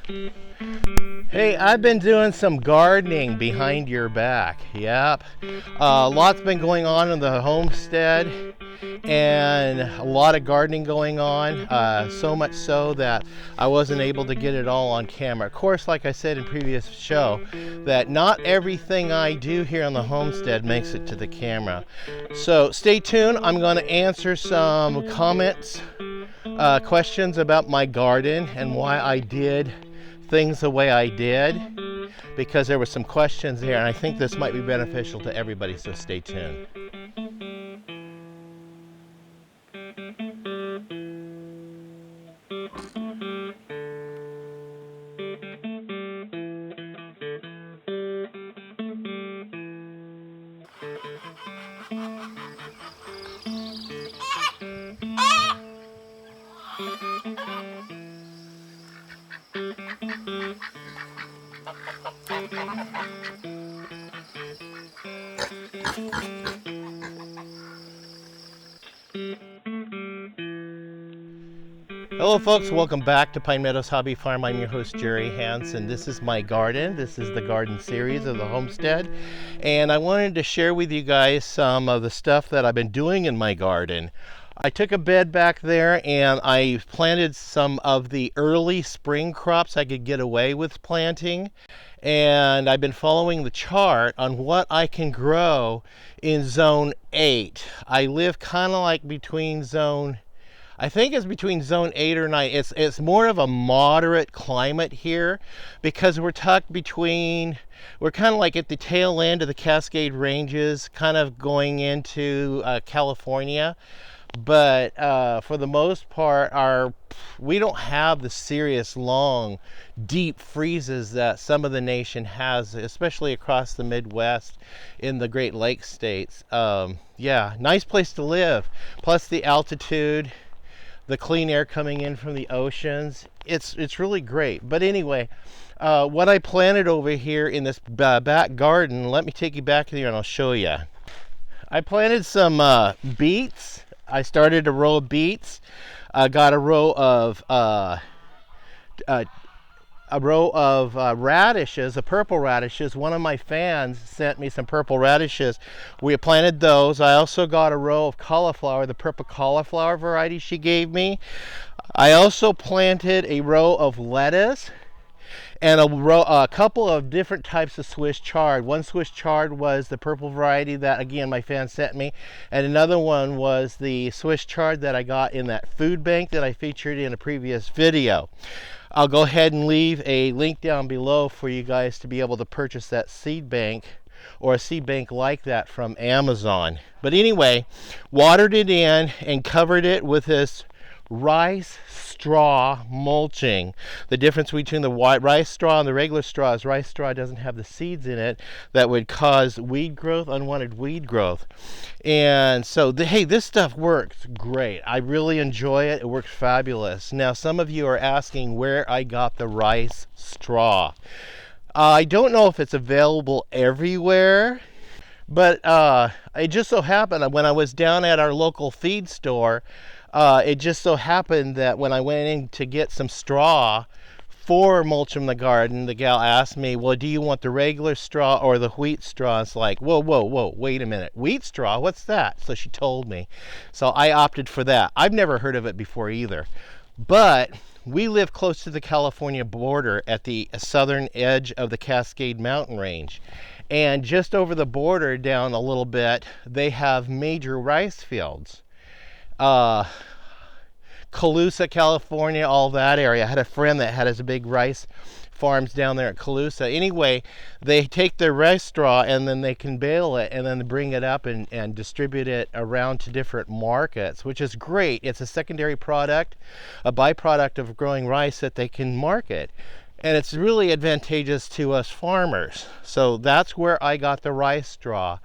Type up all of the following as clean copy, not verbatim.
Hey, I've been doing some gardening behind your back. Yep. Lots been going on in the homestead and a lot of gardening going on. So much so that I wasn't able to get it all on camera. Of course, like I said in previous show, that not everything I do here on the homestead makes it to the camera. So stay tuned. I'm going to answer some comments, questions about my garden and why I did things the way I did, because there were some questions there, and I think this might be beneficial to everybody, so stay tuned. Hello folks, welcome back to Pine Meadows Hobby Farm. I'm your host Jerry Hanson. This is my garden. This is the garden series of the homestead, and I wanted to share with you guys some of the stuff that I've been doing in my garden. I took a bed back there and I planted some of the early spring crops I could get away with planting, and I've been following the chart on what I can grow in zone 8. I live kind of like between zone, I think it's between zone 8 or 9. It's more of a moderate climate here because we're tucked between, we're kind of like at the tail end of the Cascade Ranges, kind of going into California. But for the most part, we don't have the serious long, deep freezes that some of the nation has, especially across the Midwest in the Great Lakes states. Yeah, nice place to live. Plus the altitude, the clean air coming in from the oceans. It's really great. But anyway, what I planted over here in this back garden, let me take you back there and I'll show you. I planted some beets. I started a row of beets. I got a row of radishes, purple radishes. One of my fans sent me some purple radishes. We planted those. I also got a row of cauliflower, the purple cauliflower variety she gave me. I also planted a row of lettuce and a couple of different types of Swiss chard. One Swiss chard was the purple variety that, again, my fan sent me, and another one was the Swiss chard that I got in that food bank that I featured in a previous video. I'll go ahead and leave a link down below for you guys to be able to purchase that seed bank or a seed bank like that from Amazon. But anyway, watered it in and covered it with this rice straw mulching. The difference between the rice straw and the regular straw is rice straw doesn't have the seeds in it that would cause weed growth, unwanted weed growth. And so, hey, this stuff works great. I really enjoy it. It works fabulous. Now, some of you are asking where I got the rice straw. I don't know if it's available everywhere, but it just so happened when I was down at our local feed store, it just so happened that when I went in to get some straw for mulching the garden, the gal asked me, well, do you want the regular straw or the wheat straw? It's like, whoa, wait a minute. Wheat straw? What's that? So she told me. So I opted for that. I've never heard of it before either. But we live close to the California border at the southern edge of the Cascade Mountain Range. And just over the border down a little bit, they have major rice fields. Colusa, California, all that area. I had a friend that had his big rice farms down there at Colusa. Anyway, they take their rice straw and then they can bale it and then bring it up and distribute it around to different markets, which is great. It's a secondary product, a byproduct of growing rice that they can market. And it's really advantageous to us farmers. So that's where I got the rice straw.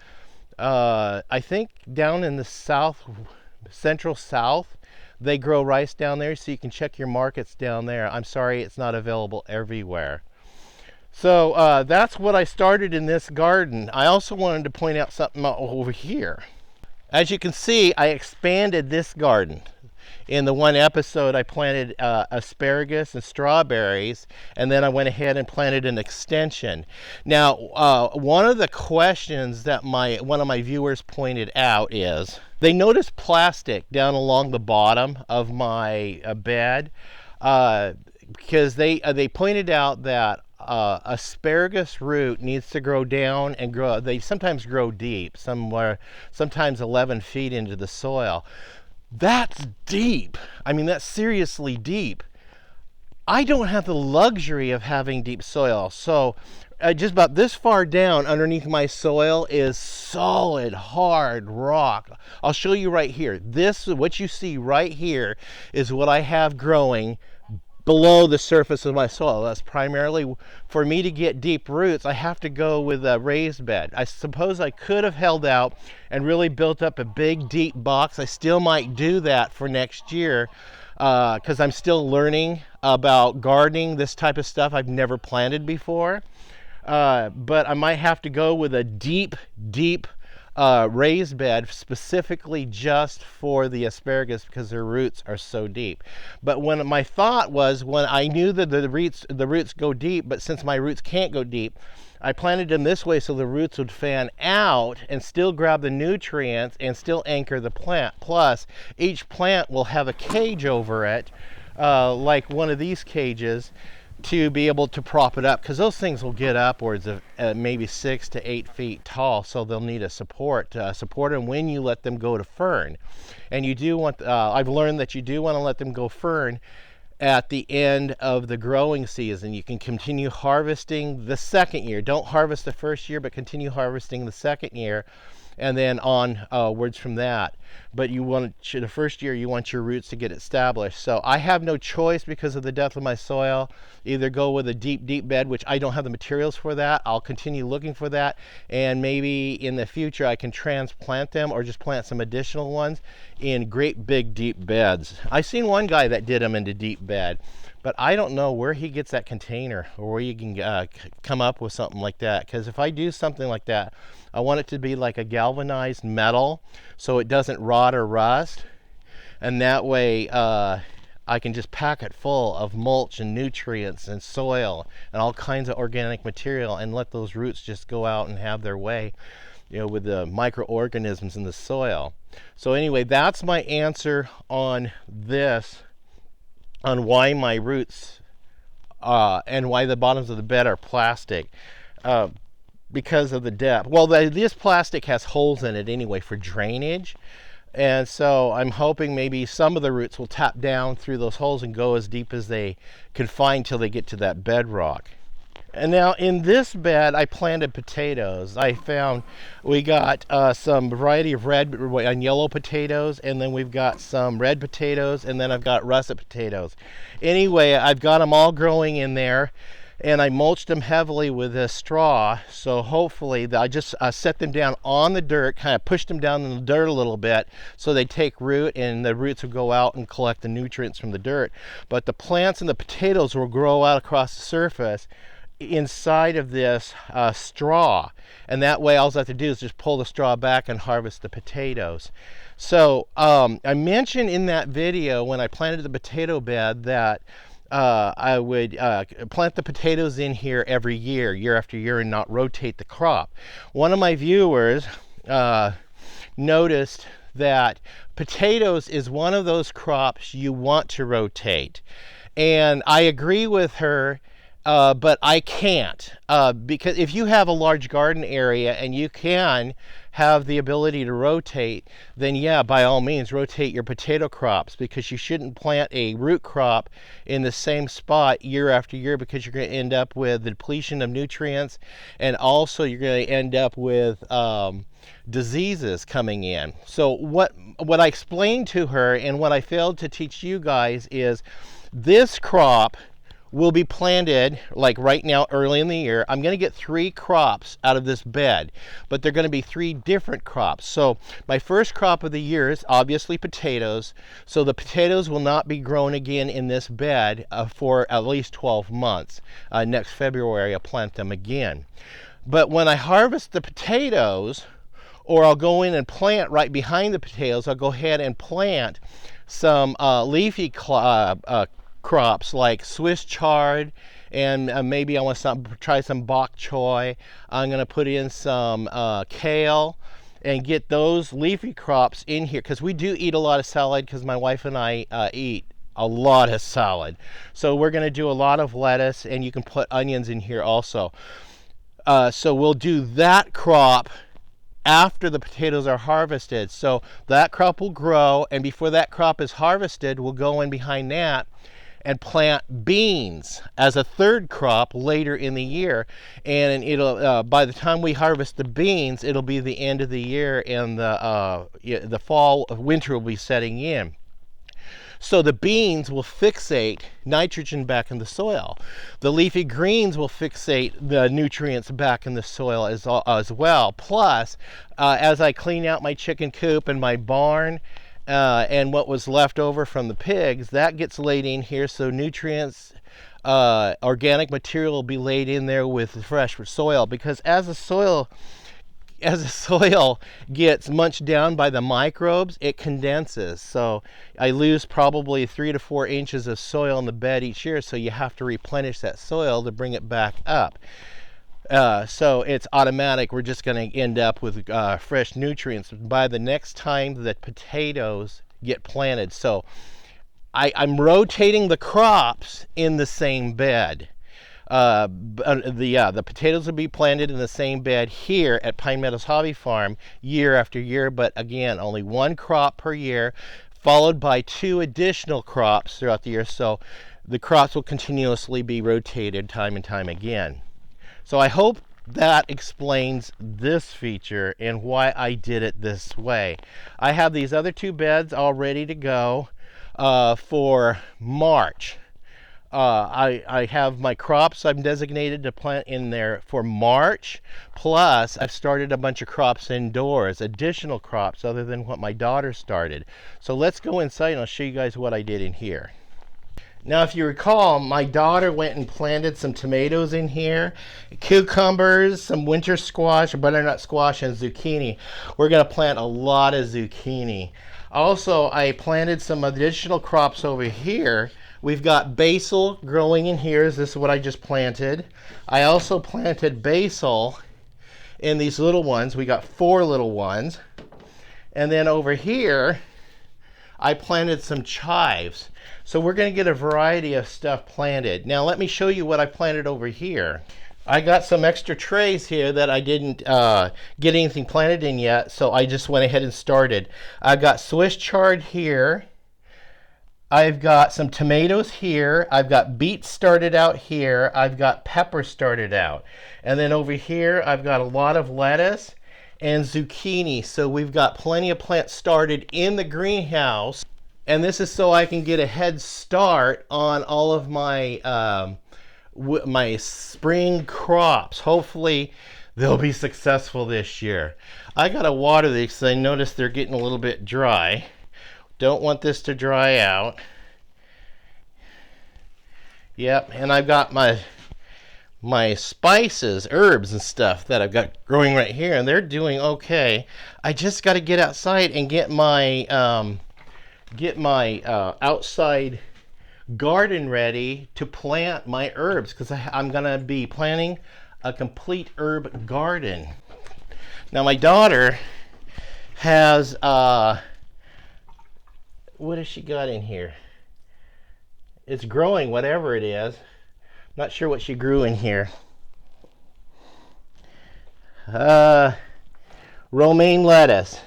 I think down in the central south, they grow rice down there, so you can check your markets down there. I'm sorry it's not available everywhere. So that's what I started in this garden. I also wanted to point out something over here. As you can see, I expanded this garden. in the one episode I planted asparagus and strawberries, and then I went ahead and planted an extension. Now, one of the questions that one of my viewers pointed out is they noticed plastic down along the bottom of my bed, because they pointed out that asparagus root needs to grow down and grow. They sometimes grow deep, sometimes 11 feet into the soil. That's deep. I mean, that's seriously deep. I don't have the luxury of having deep soil, so just about this far down underneath my soil is solid, hard rock. I'll show you right here. What you see right here is what I have growing below the surface of my soil. That's primarily, for me to get deep roots, I have to go with a raised bed. I suppose I could have held out and really built up a big deep box. I still might do that for next year, because I'm still learning about gardening, this type of stuff I've never planted before. But I might have to go with a deep raised bed specifically just for the asparagus, because their roots are so deep. But when my thought was, when I knew that the roots go deep, but since my roots can't go deep, I planted them this way so the roots would fan out and still grab the nutrients and still anchor the plant. Plus, each plant will have a cage over it, like one of these cages, to be able to prop it up, because those things will get upwards of maybe 6 to 8 feet tall, so they'll need a support them when you let them go to fern. And you do want, I've learned that you do want to let them go fern at the end of the growing season. You can continue harvesting the second year. Don't harvest the first year, but continue harvesting the second year, and then onwards from that. But the first year you want your roots to get established. So I have no choice, because of the depth of my soil, either go with a deep bed, which I don't have the materials for that. I'll continue looking for that, and maybe in the future I can transplant them or just plant some additional ones in great big deep beds. I've seen one guy that did them into deep bed, but I don't know where he gets that container, or where you can come up with something like that. Because if I do something like that, I want it to be like a galvanized metal, so it doesn't rot or rust. And that way I can just pack it full of mulch and nutrients and soil and all kinds of organic material, and let those roots just go out and have their way, with the microorganisms in the soil. So anyway, that's my answer on this, on why my roots and why the bottoms of the bed are plastic, because of the depth. Well, this plastic has holes in it anyway for drainage, and so I'm hoping maybe some of the roots will tap down through those holes and go as deep as they can find till they get to that bedrock. And now in this bed I planted potatoes. I found we got some variety of red and yellow potatoes, and then we've got some red potatoes, and then I've got russet potatoes. Anyway, I've got them all growing in there, and I mulched them heavily with a straw. So hopefully I just set them down on the dirt, kind of pushed them down in the dirt a little bit so they take root, and the roots will go out and collect the nutrients from the dirt. But the plants and the potatoes will grow out across the surface inside of this straw, and that way all I have to do is just pull the straw back and harvest the potatoes. So I mentioned in that video when I planted the potato bed that I would plant the potatoes in here every year, year after year, and not rotate the crop. One of my viewers noticed that potatoes is one of those crops you want to rotate, and I agree with her. But I can't, because if you have a large garden area and you can have the ability to rotate, then yeah, by all means rotate your potato crops, because you shouldn't plant a root crop in the same spot year after year, because you're going to end up with the depletion of nutrients, and also you're going to end up with diseases coming in. So what I explained to her, and what I failed to teach you guys, is this crop will be planted like right now early in the year. I'm going to get 3 crops out of this bed, but they're going to be 3 different crops. So my first crop of the year is obviously potatoes. So the potatoes will not be grown again in this bed for at least 12 months. Next February I'll plant them again. But when I harvest the potatoes, or I'll go in and plant right behind the potatoes, I'll go ahead and plant some leafy crops like Swiss chard, and maybe I want to try some bok choy. I'm going to put in some kale and get those leafy crops in here, because we do eat a lot of salad, because my wife and I eat a lot of salad. So we're going to do a lot of lettuce, and you can put onions in here also. So we'll do that crop after the potatoes are harvested. So that crop will grow, and before that crop is harvested, we'll go in behind that and plant beans as a third crop later in the year. And it'll by the time we harvest the beans, it'll be the end of the year, and the fall, winter will be setting in. So the beans will fixate nitrogen back in the soil. The leafy greens will fixate the nutrients back in the soil as well. Plus, as I clean out my chicken coop and my barn, and what was left over from the pigs, that gets laid in here, so nutrients, organic material will be laid in there with the fresh soil, because as the soil gets munched down by the microbes, it condenses. So I lose probably 3 to 4 inches of soil in the bed each year, so you have to replenish that soil to bring it back up. So it's automatic. We're just going to end up with fresh nutrients by the next time that potatoes get planted. So I'm rotating the crops in the same bed. The potatoes will be planted in the same bed here at Pine Meadows Hobby Farm year after year, but again, only one crop per year, followed by 2 additional crops throughout the year. So the crops will continuously be rotated time and time again. So I hope that explains this feature and why I did it this way. I have these other 2 beds all ready to go for March. I have my crops I'm designated to plant in there for March, plus I've started a bunch of crops indoors, additional crops other than what my daughter started. So let's go inside and I'll show you guys what I did in here. Now, if you recall, my daughter went and planted some tomatoes in here, cucumbers, some winter squash, butternut squash, and zucchini. We're going to plant a lot of zucchini. Also, I planted some additional crops over here. We've got basil growing in here. This is what I just planted. I also planted basil in these little ones. We got 4 little ones. And then over here, I planted some chives. So we're going to get a variety of stuff planted. Now let me show you what I planted over here. I got some extra trays here that I didn't get anything planted in yet, so I just went ahead and started. I've got Swiss chard here. I've got some tomatoes here. I've got beets started out here. I've got peppers started out. And then over here, I've got a lot of lettuce and zucchini. So we've got plenty of plants started in the greenhouse. And this is so I can get a head start on all of my my spring crops. Hopefully they'll be successful this year. I gotta water these because I noticed they're getting a little bit dry. Don't want this to dry out. Yep, and I've got my spices, herbs and stuff that I've got growing right here, and they're doing okay. I just got to get outside and get my outside garden ready to plant my herbs, because I'm gonna be planting a complete herb garden. Now my daughter has what has she got in here? It's growing, whatever it is. Not sure what she grew in here. Romaine lettuce.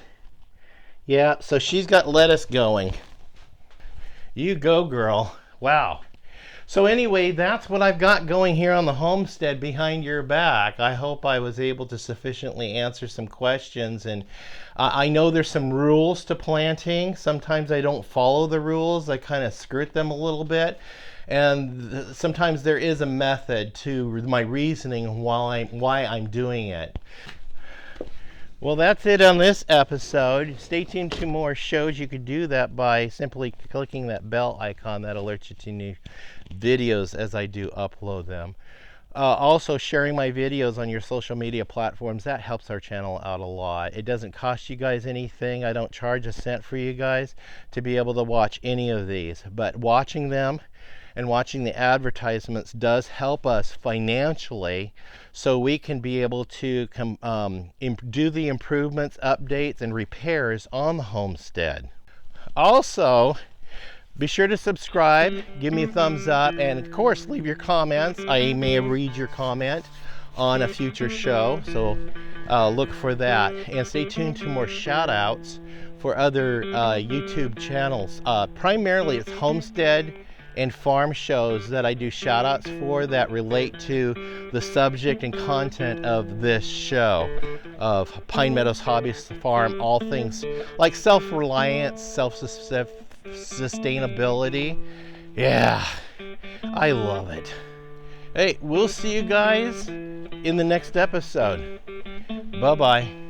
Yeah, so she's got lettuce going. You go, girl. Wow. So anyway, that's what I've got going here on the homestead behind your back. I hope I was able to sufficiently answer some questions. And I know there's some rules to planting. Sometimes I don't follow the rules. I kind of skirt them a little bit. And sometimes there is a method to my reasoning why I'm doing it. Well, that's it on this episode. Stay tuned to more shows. You could do that by simply clicking that bell icon that alerts you to new videos as I do upload them. Also sharing my videos on your social media platforms, that helps our channel out a lot. It doesn't cost you guys anything. I don't charge a cent for you guys to be able to watch any of these, but watching them and watching the advertisements does help us financially, so we can be able to do the improvements, updates, and repairs on the homestead. Also, be sure to subscribe, give me a thumbs up, and of course leave your comments. I may read your comment on a future show, so look for that. And stay tuned to more shout outs for other YouTube channels. Primarily it's homestead and farm shows that I do shout outs for that relate to the subject and content of this show of Pine Meadows Hobbyist Farm, all things like self-reliance, self-sustainability. Yeah, I love it. Hey, we'll see you guys in the next episode. Bye-bye.